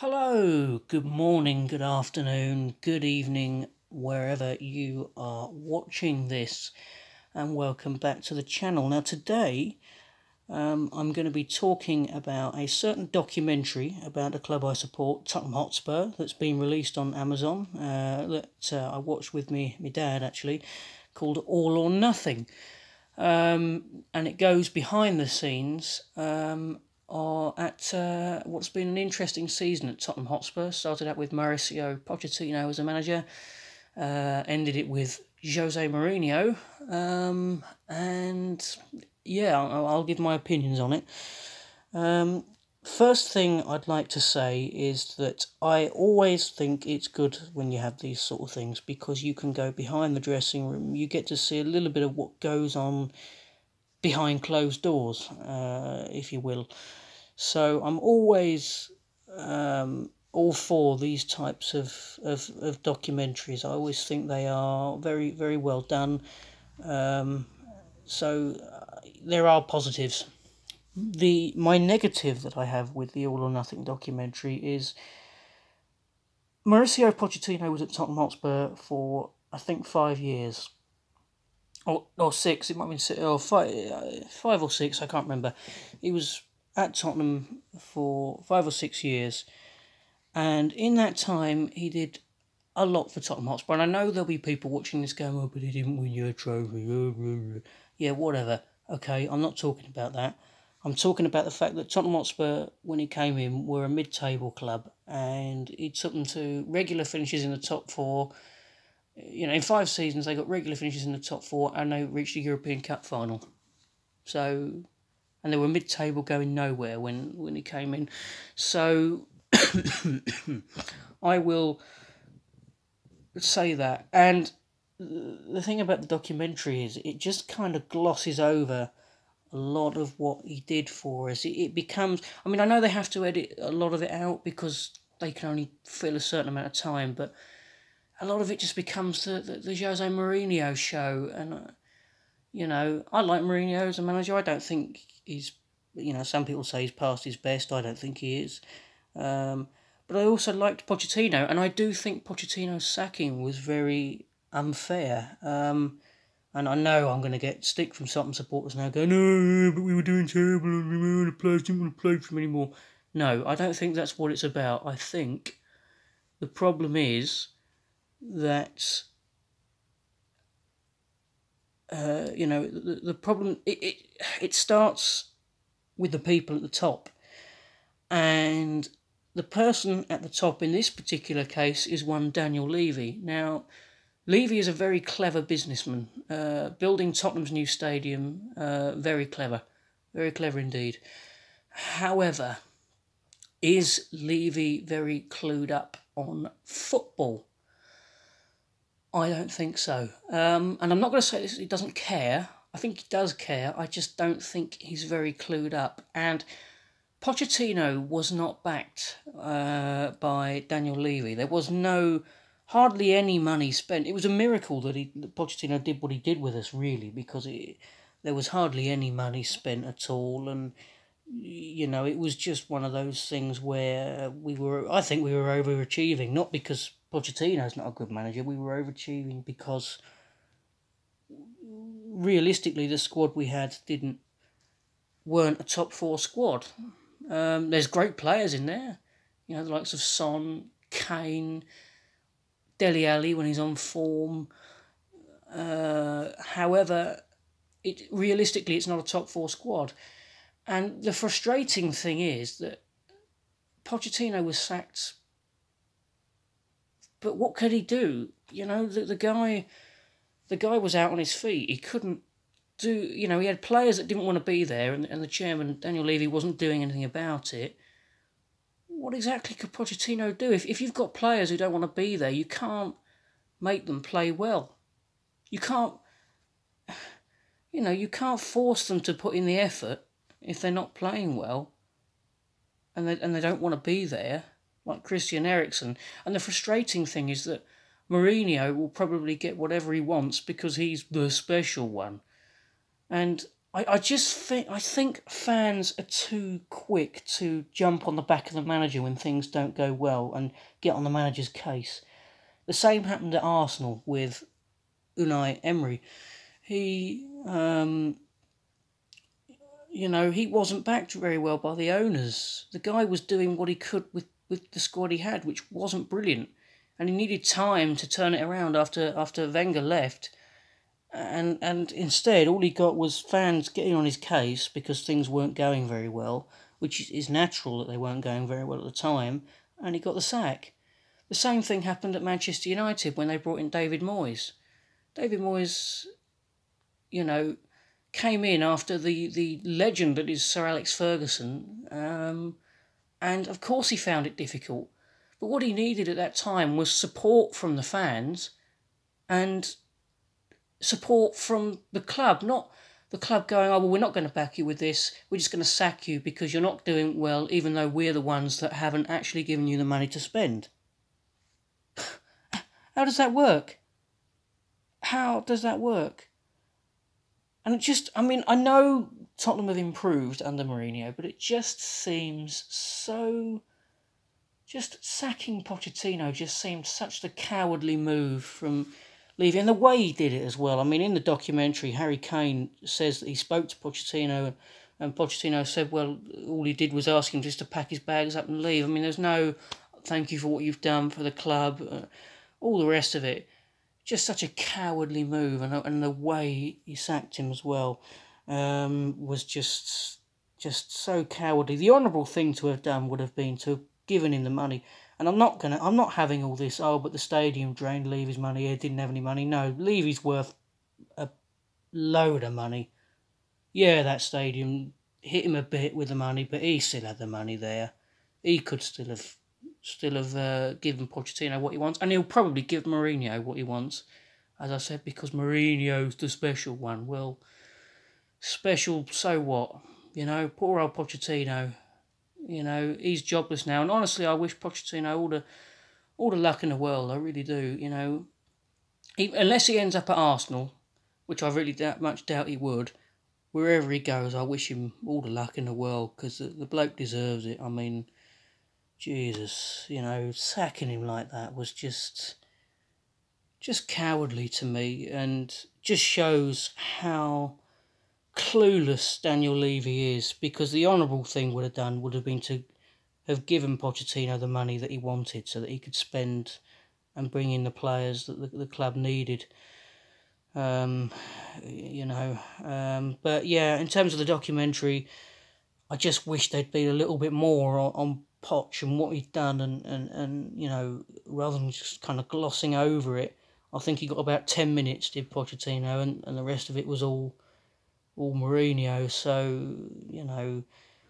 Hello, good morning, good afternoon, good evening, wherever you are watching this, and welcome back to the channel. Now today I'm going to be talking about a certain documentary about a club I support, Tottenham Hotspur, that's been released on Amazon, that I watched with my dad actually, called All or Nothing. And it goes behind the scenes are at what's been an interesting season at Tottenham Hotspur. Started out with Mauricio Pochettino as a manager, ended it with Jose Mourinho, and yeah, I'll give my opinions on it. First thing I'd like to say is that I always think it's good when you have these sort of things because you can go behind the dressing room, you get to see a little bit of what goes on behind closed doors, if you will. So I'm always all for these types of documentaries. I always think they are very, very well done. There are positives. My negative that I have with the All or Nothing documentary is Mauricio Pochettino was at Tottenham Hotspur for, I think, 5 years. Or 6, it might have been 6, or 5 or 6, I can't remember. He was at Tottenham for 5 or 6 years, and in that time he did a lot for Tottenham Hotspur. And I know there'll be people watching this going, "Oh, but he didn't win you a trophy." Yeah, whatever. Okay, I'm not talking about that. I'm talking about the fact that Tottenham Hotspur, when he came in, were a mid-table club, and he took them to regular finishes in the top 4. In 5 seasons, they got regular finishes in the top 4, and they reached the European Cup final. So, and they were mid-table, going nowhere when he came in. So, I will say that. And the thing about the documentary is it just kind of glosses over a lot of what he did for us. It becomes, I mean, I know they have to edit a lot of it out because they can only fill a certain amount of time, but a lot of it just becomes the Jose Mourinho show. And, I like Mourinho as a manager. I don't think he's, some people say he's past his best. I don't think he is. But I also liked Pochettino, and I do think Pochettino's sacking was very unfair. And I know I'm going to get stick from Tottenham supporters now going, "No, but we were doing terrible and the players didn't want to play for him anymore." No, I don't think that's what it's about. I think the problem is that the problem it starts with the people at the top, and the person at the top in this particular case is one Daniel Levy. Now, Levy is a very clever businessman, building Tottenham's new stadium, very clever indeed. However, is Levy very clued up on football? I don't think so. And I'm not going to say he doesn't care. I think he does care. I just don't think he's very clued up. And Pochettino was not backed by Daniel Levy. There was hardly any money spent. It was a miracle that Pochettino did what he did with us, really, because there was hardly any money spent at all. And, it was just one of those things where I think we were overachieving, not because Pochettino's not a good manager. We were overachieving because realistically the squad we had weren't a top 4 squad. There's great players in there, the likes of Son, Kane, Dele Alli when he's on form. However, realistically it's not a top 4 squad. And the frustrating thing is that Pochettino was sacked, but what could he do? The guy was out on his feet. He couldn't do, he had players that didn't want to be there, and the chairman, Daniel Levy, wasn't doing anything about it. What exactly could Pochettino do? If you've got players who don't want to be there, you can't make them play well. You can't, you can't force them to put in the effort if they're not playing well, and they don't want to be there, like Christian Eriksen. And the frustrating thing is that Mourinho will probably get whatever he wants because he's the special one. And I think fans are too quick to jump on the back of the manager when things don't go well and get on the manager's case. The same happened at Arsenal with Unai Emery. He, he wasn't backed very well by the owners. The guy was doing what he could with the squad he had, which wasn't brilliant, and he needed time to turn it around after Wenger left. And instead, all he got was fans getting on his case because things weren't going very well, which is natural that they weren't going very well at the time, and he got the sack. The same thing happened at Manchester United when they brought in David Moyes. David Moyes, came in after the legend that is Sir Alex Ferguson, and of course he found it difficult. But what he needed at that time was support from the fans and support from the club, not the club going, oh, well, we're not going to back you with this, we're just going to sack you because you're not doing well, even though we're the ones that haven't actually given you the money to spend. How does that work? How does that work? And it just, I know Tottenham have improved under Mourinho, but it just seems so... Just sacking Pochettino just seemed such the cowardly move from leaving. And the way he did it as well. In the documentary, Harry Kane says that he spoke to Pochettino and Pochettino said, well, all he did was ask him just to pack his bags up and leave. There's no thank you for what you've done for the club, all the rest of it. Just such a cowardly move, and the way he sacked him as well was just so cowardly. The honourable thing to have done would have been to have given him the money. And I'm not having all this, oh, but the stadium drained Levy's money, he didn't have any money. No, Levy's worth a load of money. Yeah, that stadium hit him a bit with the money, but he still had the money there. He could still have given Pochettino what he wants, and he'll probably give Mourinho what he wants, as I said, because Mourinho's the special one. Well, special, so what? Poor old Pochettino. He's jobless now, and honestly, I wish Pochettino all the luck in the world. I really do. Unless he ends up at Arsenal, which I really much doubt he would. Wherever he goes, I wish him all the luck in the world, because the bloke deserves it. Jesus, sacking him like that was just cowardly to me, and just shows how clueless Daniel Levy is, because the honourable thing would have been to have given Pochettino the money that he wanted so that he could spend and bring in the players that the club needed. But yeah, in terms of the documentary, I just wish there'd been a little bit more on Poch and what he'd done, and rather than just kind of glossing over it. I think he got about 10 minutes, did Pochettino, and the rest of it was all Mourinho. So,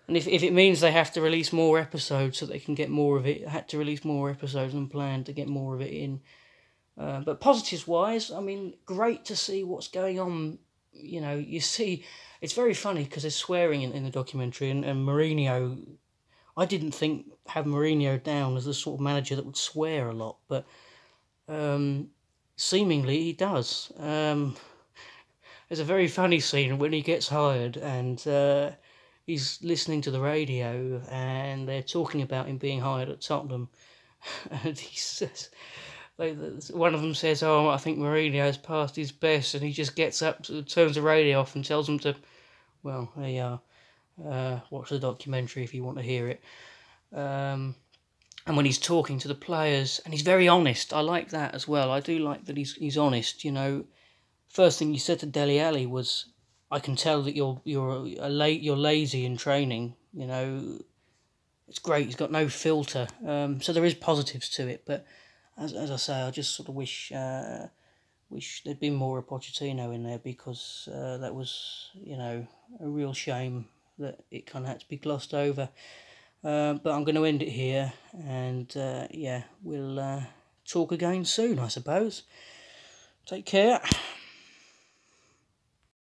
and if it means they have to release more episodes so they can get more of it, I had to release more episodes than planned to get more of it in. But positives-wise, great to see what's going on. You see, it's very funny because there's swearing in the documentary, and Mourinho, I didn't have Mourinho down as the sort of manager that would swear a lot, but seemingly he does. There's a very funny scene when he gets hired and he's listening to the radio and they're talking about him being hired at Tottenham, and he says, one of them says, oh, I think Mourinho's passed his best, and he just gets up, turns the radio off and tells them to, well, there you are, watch the documentary if you want to hear it. And when he's talking to the players, and he's very honest, I like that as well. I do like that he's honest. First thing he said to Dele Alli was, I can tell that you're lazy in training. It's great. He's got no filter. So there is positives to it, but as I say, I just sort of wish there'd been more of Pochettino in there, because that was, a real shame that it kind of had to be glossed over. But I'm going to end it here, and we'll talk again soon, I suppose. Take care.